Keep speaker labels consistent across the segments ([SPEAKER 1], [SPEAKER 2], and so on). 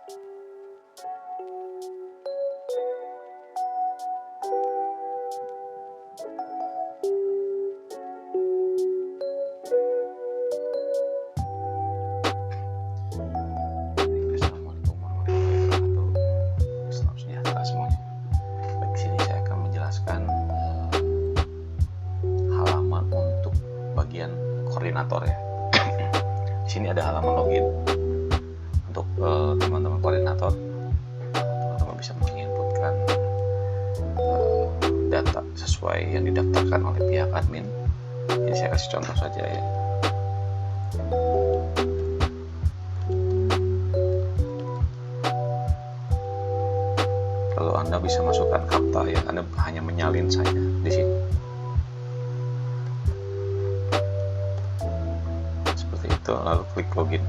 [SPEAKER 1] Assalamualaikum warahmatullahi wabarakatuh. Salam sejahtera semuanya. Baik, di sini saya akan menjelaskan halaman untuk bagian koordinator ya. Di sini ada halaman login untuk teman-teman koordinator. Teman-teman bisa menginputkan data sesuai yang didaftarkan oleh pihak admin. Ini saya kasih contoh saja ya. Lalu Anda bisa masukkan kapta ya, Anda hanya menyalin saja di sini. Seperti itu, lalu klik login.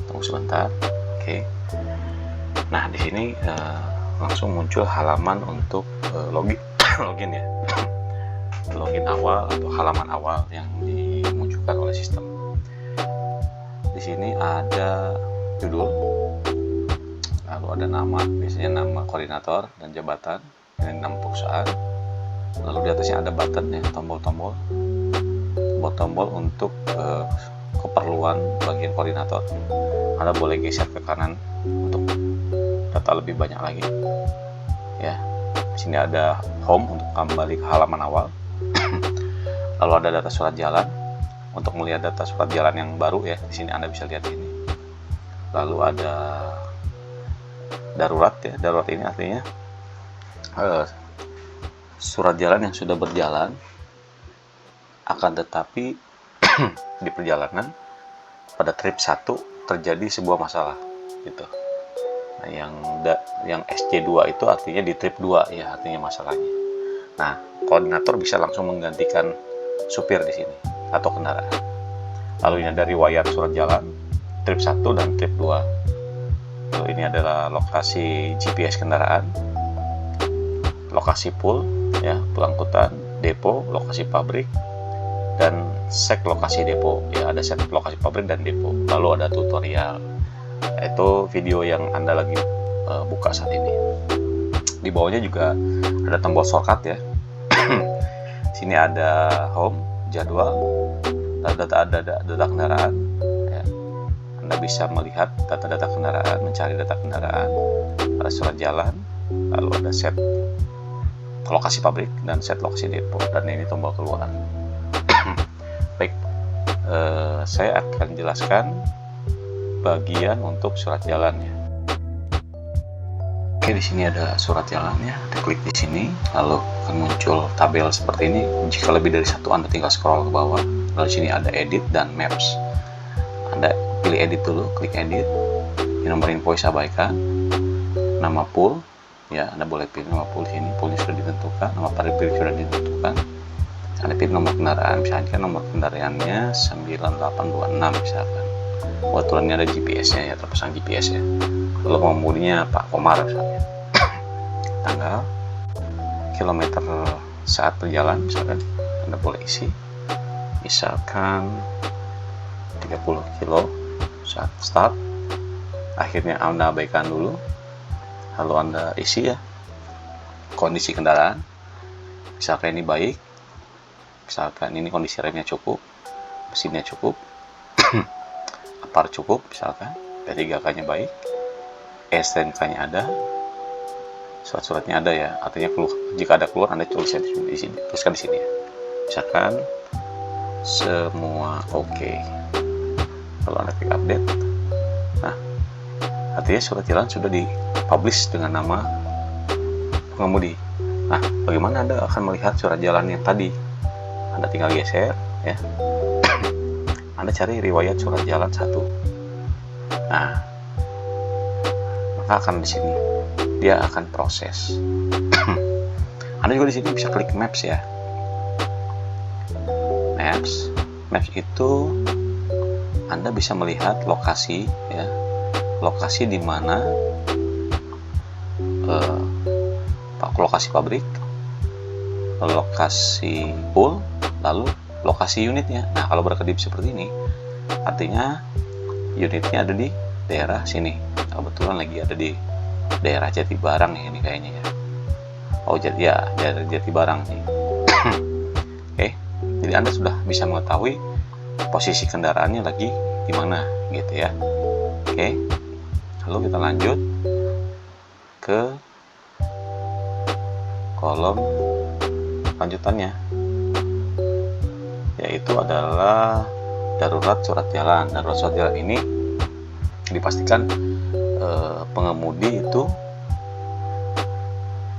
[SPEAKER 1] Tunggu sebentar. Oke. Nah, di sini langsung muncul halaman untuk login ya. Login awal atau halaman awal yang dimunculkan oleh sistem. Di sini ada judul, lalu ada nama, biasanya nama koordinator dan jabatan, dan nama perusahaan. Lalu di atasnya ada button ya, tombol-tombol untuk keperluan bagian koordinator. Anda boleh geser ke kanan untuk data lebih banyak lagi. Ya, di sini ada home untuk kembali ke halaman awal. Lalu ada data surat jalan untuk melihat data surat jalan yang baru ya. Di sini Anda bisa lihat ini. Lalu ada darurat ya. Darurat ini artinya surat jalan yang sudah berjalan, akan tetapi di perjalanan pada trip 1 terjadi sebuah masalah gitu. Nah, yang SC2 itu artinya di trip 2 ya, artinya masalahnya. Nah, koordinator bisa langsung menggantikan supir di sini atau kendaraan. Lalu ini ada riwayat surat jalan trip 1 dan trip 2. Lalu ini adalah lokasi GPS kendaraan, lokasi pool ya, pool angkutan, depo, lokasi pabrik, dan set lokasi depo ya, ada set lokasi pabrik dan depo. Lalu ada tutorial, itu video yang Anda lagi buka saat ini. Di bawahnya juga ada tombol shortcut ya. Sini ada home, jadwal, data kendaraan ya. Anda bisa melihat data-data kendaraan, mencari data kendaraan, ada surat jalan, lalu ada set lokasi pabrik dan set lokasi depo, dan ini tombol keluar. Baik, saya akan jelaskan bagian untuk surat jalannya. Oke, di sini ada surat jalannya. Anda klik di sini, lalu akan muncul tabel seperti ini. Jika lebih dari satu, Anda tinggal scroll ke bawah. Lalu sini ada edit dan maps. Anda pilih edit dulu, klik edit. Di nomor invoice abaikan. Nama pool, ya Anda boleh pilih nama pool di sini. Poolnya sudah ditentukan, nama pabrik sudah ditentukan. Anda pilih nomor kendaraan, misalkan nomor kendaraannya 9826 misalkan. Kebetulan ini ada GPS-nya ya, terpasang GPS ya. Lalu pengemudinya Pak Komar misalnya. Tanggal, kilometer saat berjalan misalkan Anda boleh isi. Misalkan 30 kilo saat start. Akhirnya Anda abaikan dulu. Lalu Anda isi ya kondisi kendaraan. Misalkan ini baik. Misalkan ini kondisi remnya cukup, mesinnya cukup, apar cukup misalkan, P3K-nya baik, STNK-nya ada, surat-suratnya ada ya, artinya jika ada keluar Anda tuliskan di sini, tuliskan di sini ya. Misalkan semua oke. Lalu Anda klik update. Nah, artinya surat jalan sudah dipublish dengan nama pengemudi. Nah, bagaimana Anda akan melihat surat jalan yang tadi? Anda tinggal geser ya. Anda cari riwayat surat jalan 1. Nah, maka akan di sini dia akan proses. Anda juga di sini bisa klik maps ya. Maps itu Anda bisa melihat lokasi ya. Lokasi di mana lokasi pabrik, lokasi pool, lalu lokasi unitnya. Nah, kalau berkedip seperti ini, artinya unitnya ada di daerah sini. Kebetulan lagi ada di daerah Jatibarang ya ini kayaknya ya. Oh daerah Jatibarang nih. Oke, jadi Anda sudah bisa mengetahui posisi kendaraannya lagi di mana gitu ya. Oke, lalu kita lanjut ke kolom lanjutannya, yaitu adalah darurat surat jalan. Darurat surat jalan ini dipastikan pengemudi itu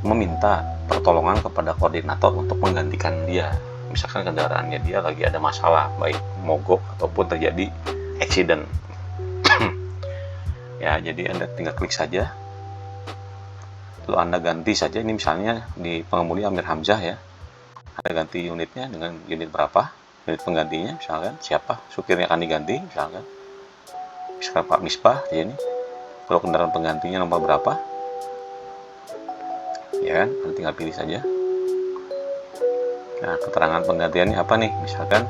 [SPEAKER 1] meminta pertolongan kepada koordinator untuk menggantikan dia. Misalkan kendaraannya dia lagi ada masalah, baik mogok ataupun terjadi accident. Ya, jadi Anda tinggal klik saja, lalu Anda ganti saja. Ini misalnya di pengemudi Amir Hamzah ya, Anda ganti unitnya dengan unit berapa, unit penggantinya misalkan siapa, supirnya akan diganti misalkan Pak Misbah di sini. Kalau kendaraan penggantinya nomor berapa, ya kan, Anda tinggal pilih saja. Nah, keterangan penggantiannya apa nih, misalkan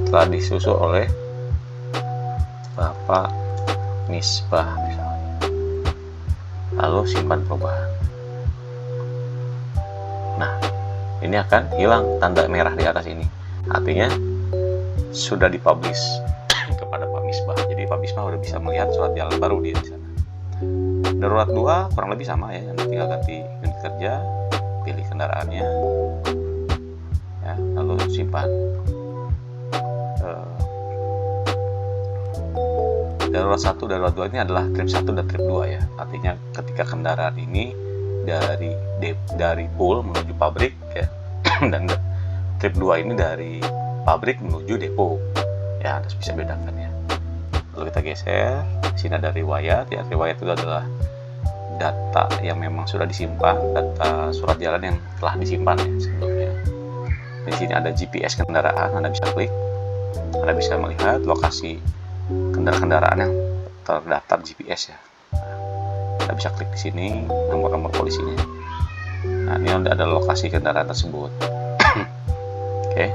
[SPEAKER 1] telah disusul oleh Bapak Misbah misalnya, lalu simpan perubahan. Nah, ini akan hilang tanda merah di atas ini, artinya sudah dipublish kepada Pak Misbah. Jadi Pak Misbah udah bisa melihat surat jalan baru dia di sana. Darurat 2 kurang lebih sama ya, Anda tinggal ganti unit kerja, pilih kendaraannya ya, lalu simpan. Darurat 1, darurat 2 ini adalah trip 1 dan trip 2 ya. Artinya ketika kendaraan ini dari pool menuju pabrik ya, dan trip 2 ini dari pabrik menuju depo. Ya, Anda bisa bedakan ya. Lalu kita geser, di sini ada riwayat ya. Riwayat itu adalah data yang memang sudah disimpan, data surat jalan yang telah disimpan ya sebelumnya. Di sini ada GPS kendaraan, Anda bisa klik. Anda bisa melihat lokasi kendaraan yang terdaftar GPS ya. Anda bisa klik di sini nomor-nomor polisinya. Nah, ini ada lokasi kendaraan tersebut. Oke.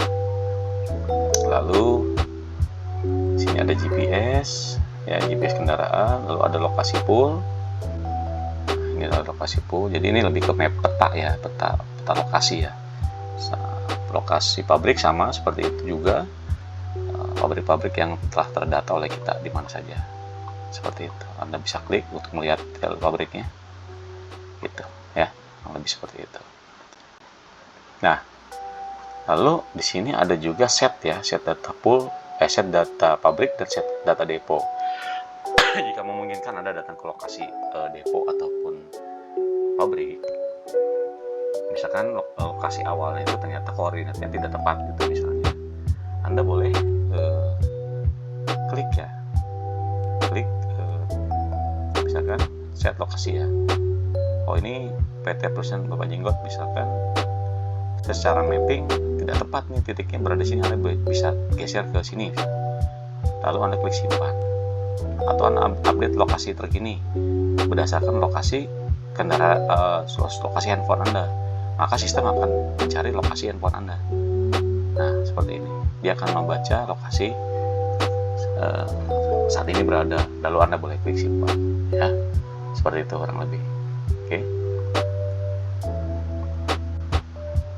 [SPEAKER 1] Lalu di sini ada GPS ya, GPS kendaraan, lalu ada lokasi pool. Ini adalah lokasi pool. Jadi ini lebih ke map peta ya, peta lokasi ya. Lokasi pabrik sama seperti itu juga. Pabrik-pabrik yang telah terdata oleh kita di mana saja, seperti itu. Anda bisa klik untuk melihat pabriknya gitu ya, lebih seperti itu. Nah, lalu di sini ada juga set ya, set data pool, set data pabrik dan set data depo. Jika memungkinkan Anda datang ke lokasi depo ataupun pabrik, misalkan lokasi awalnya itu ternyata koordinatnya tidak tepat gitu misalnya, Anda boleh klik ya, misalkan set lokasi ya. Oh, ini PT Perusahaan Bapak Jenggot misalkan secara mapping tidak tepat nih, titiknya berada di sini. Anda bisa geser ke sini, lalu Anda klik simpan, atau Anda update lokasi terkini berdasarkan lokasi kendaraan, lokasi handphone Anda. Maka sistem akan mencari lokasi handphone Anda. Nah, seperti ini, dia akan membaca lokasi saat ini berada, lalu Anda boleh klik simpan ya, seperti itu kurang lebih.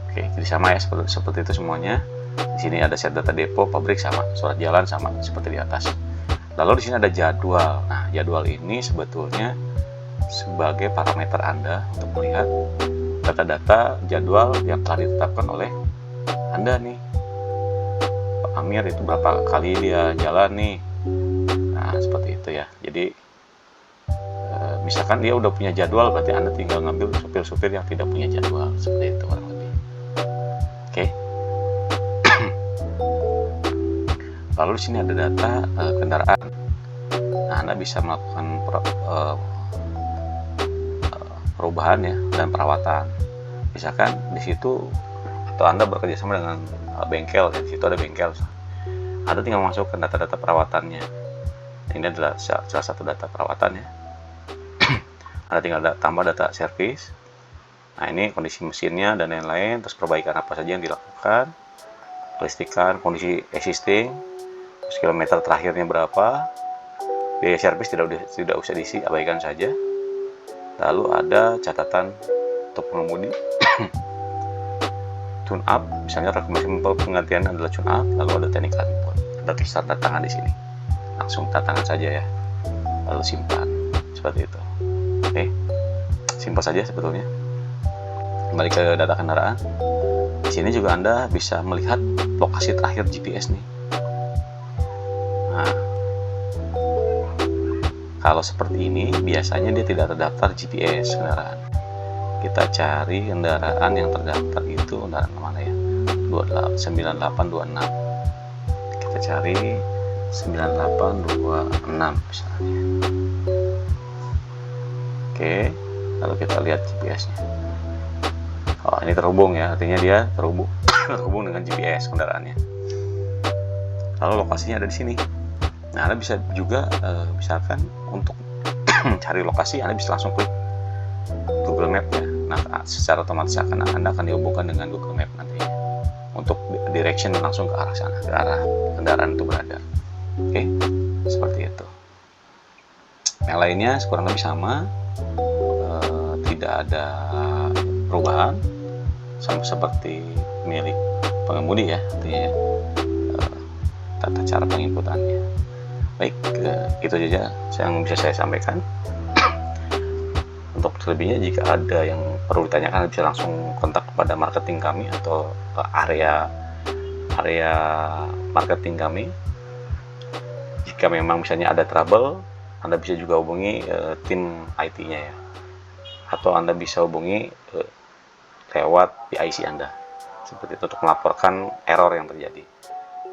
[SPEAKER 1] Oke, jadi sama ya, seperti itu semuanya. Di sini ada set data depo, pabrik sama, surat jalan sama seperti di atas. Lalu di sini ada jadwal. Nah, jadwal ini sebetulnya sebagai parameter Anda untuk melihat data-data jadwal yang telah ditetapkan oleh Anda nih. Pak Amir itu berapa kali dia jalan nih. Nah, seperti itu ya. Jadi misalkan dia udah punya jadwal, berarti Anda tinggal ngambil supir-supir yang tidak punya jadwal, seperti itu kurang lebih. Oke. Lalu di sini ada data kendaraan. Nah, Anda bisa melakukan perubahan ya dan perawatan. Misalkan di situ, atau Anda bekerja sama dengan bengkel, di situ ada bengkel. Anda tinggal masukkan data-data perawatannya. Ini adalah salah satu data perawatan ya. Anda tinggal tambah data servis. Nah, ini kondisi mesinnya dan lain-lain, terus perbaikan apa saja yang dilakukan, kelistrikan, kondisi existing, terus kilometer terakhirnya berapa, biaya servis tidak usah diisi, abaikan saja. Lalu ada catatan untuk pengemudi, tune up, misalnya rekomendasi penggantian adalah tune up, lalu ada technical report, ada tulisan tanda tangan di sini, langsung tanda tangan saja ya, lalu simpan seperti itu. Oke, simpel saja sebetulnya. Kembali ke data kendaraan. Di sini juga Anda bisa melihat lokasi terakhir GPS nih. Nah, kalau seperti ini biasanya dia tidak terdaftar GPS kendaraan. Kita cari kendaraan yang terdaftar itu kendaraan mana ya? 9826. Kita cari 9826 misalnya. Oke, lalu kita lihat GPS-nya. Oh, ini terhubung ya, artinya dia terhubung dengan GPS kendaraannya. Lalu lokasinya ada di sini. Nah, Anda bisa juga misalkan untuk cari lokasi, Anda bisa langsung klik Google Map ya. Nah, secara otomatis Anda akan dihubungkan dengan Google Map nantinya untuk direction langsung ke arah sana, ke arah kendaraan itu berada. Oke, seperti itu. Yang lainnya kurang lebih sama, tidak ada perubahan, sama seperti milik pengemudi ya, artinya tata cara penginputannya. Baik, itu saja yang bisa saya sampaikan. Untuk selebihnya jika ada yang perlu ditanyakan bisa langsung kontak kepada marketing kami atau area marketing kami. Jika memang misalnya ada trouble, Anda bisa juga hubungi tim IT-nya ya, atau Anda bisa hubungi lewat PIC Anda seperti itu untuk melaporkan error yang terjadi.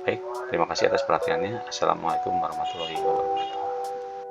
[SPEAKER 1] Baik, terima kasih atas perhatiannya. Assalamualaikum warahmatullahi wabarakatuh.